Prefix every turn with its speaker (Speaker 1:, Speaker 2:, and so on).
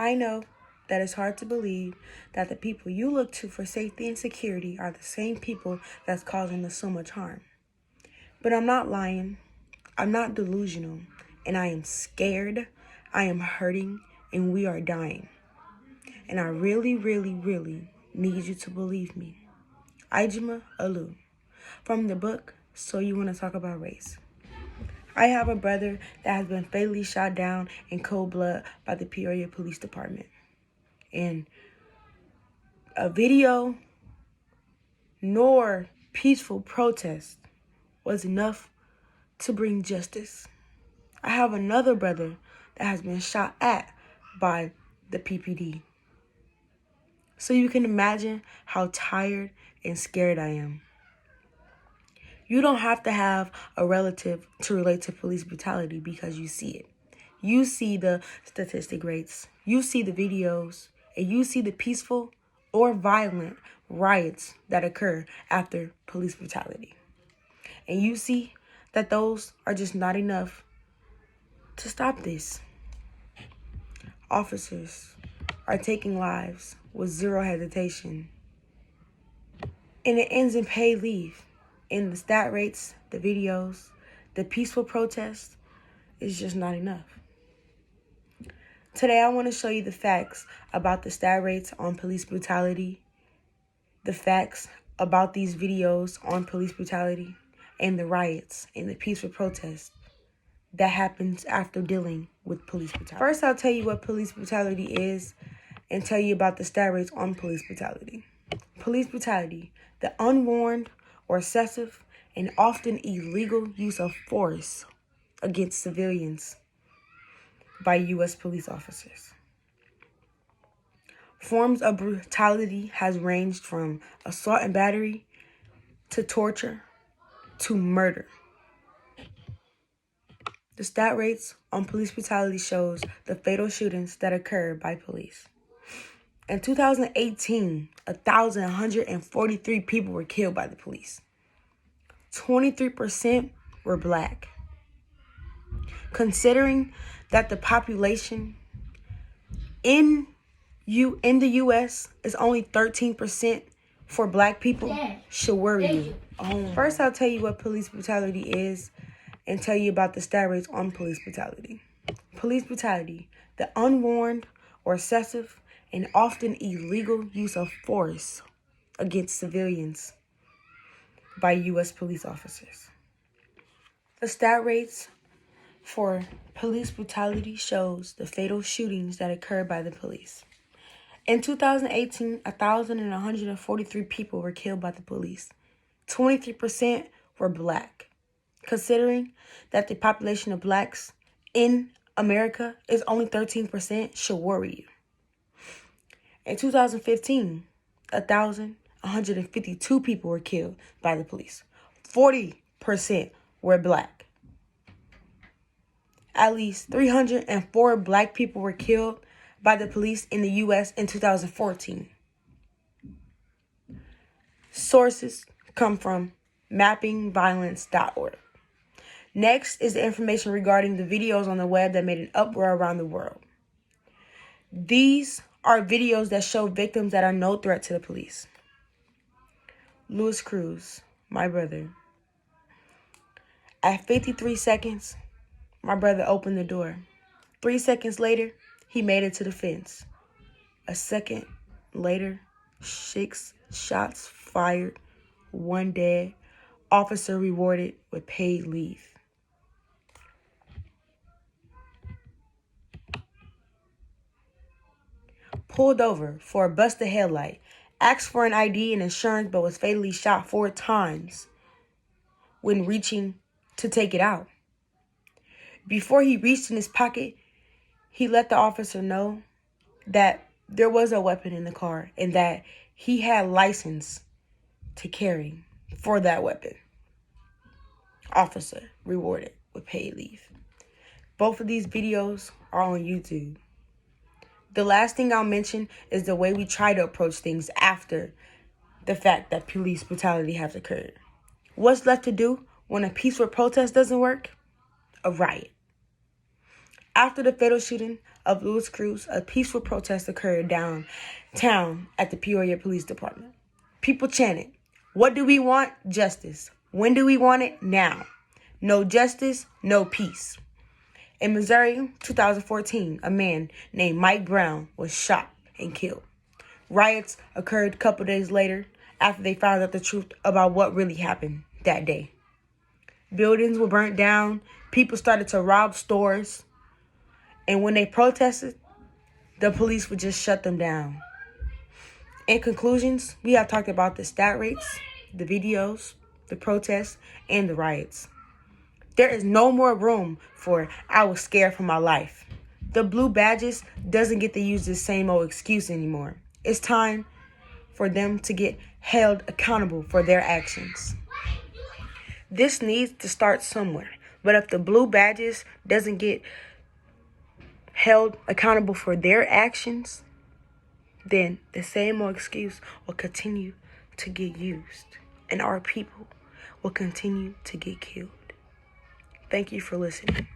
Speaker 1: I know that it's hard to believe that the people you look to for safety and security are the same people that's causing us so much harm. But I'm not lying. I'm not delusional. And I am scared. I am hurting. And we are dying. And I really, really, really need you to believe me. Ijima Alu. From the book, So You Want to Talk About Race. I have a brother that has been fatally shot down in cold blood by the Peoria Police Department. And a video nor peaceful protest was enough to bring justice. I have another brother that has been shot at by the PPD. So you can imagine how tired and scared I am. You don't have to have a relative to relate to police brutality because you see it. You see the statistic rates, you see the videos, and you see the peaceful or violent riots that occur after police brutality. And you see that those are just not enough to stop this. Officers are taking lives with zero hesitation. And it ends in paid leave. And the stat rates, the videos, the peaceful protests is just not enough. Today I want to show you the facts about the stat rates on police brutality, the facts about these videos on police brutality, and the riots and the peaceful protests that happens after dealing with police brutality. First, I'll tell you what police brutality is and tell you about the stat rates on police brutality. Police brutality, the unwarned or excessive and often illegal use of force against civilians by U.S. police officers. Forms of brutality has ranged from assault and battery to torture to murder. The stat rates on police brutality shows the fatal shootings that occur by police. In 2018, 1,143 people were killed by the police. 23% were Black. Considering that the population in the U.S. is only 13% for Black people, should worry you. First, I'll tell you what police brutality is and tell you about the stat rates on police brutality. Police brutality, the unwarned or excessive and often illegal use of force against civilians by U.S. police officers. The stat rates for police brutality shows the fatal shootings that occurred by the police. In 2018, 1,143 people were killed by the police. 23% were Black. Considering that the population of Blacks in America is only 13%, should worry you. In 2015, 1,152 people were killed by the police. 40% were Black. At least 304 Black people were killed by the police in the U.S. in 2014. Sources come from mappingviolence.org. Next is the information regarding the videos on the web that made an uproar around the world. These are videos that show victims that are no threat to the police. Louis Cruz, my brother. At 53 seconds, my brother opened the door. 3 seconds later, he made it to the fence. A second later, 6 shots fired, 1 dead, officer rewarded with paid leave. Pulled over for a busted headlight, asked for an ID and insurance but was fatally shot 4 times when reaching to take it out. Before he reached in his pocket, he let the officer know that there was a weapon in the car and that he had license to carry for that weapon. Officer rewarded with paid leave. Both of these videos are on YouTube. The last thing I'll mention is the way we try to approach things after the fact that police brutality has occurred. What's left to do when a peaceful protest doesn't work? A riot. After the fatal shooting of Louis Cruz, a peaceful protest occurred downtown at the Peoria Police Department. People chanted, "What do we want? Justice. When do we want it? Now. No justice, no peace." In Missouri, 2014, a man named Mike Brown was shot and killed. Riots occurred a couple days later after they found out the truth about what really happened that day. Buildings were burnt down, people started to rob stores, and when they protested, the police would just shut them down. In conclusions, we have talked about the stat rates, the videos, the protests, and the riots. There is no more room for "I was scared for my life." The blue badges doesn't get to use this same old excuse anymore. It's time for them to get held accountable for their actions. This needs to start somewhere. But if the blue badges doesn't get held accountable for their actions, then the same old excuse will continue to get used, and our people will continue to get killed. Thank you for listening.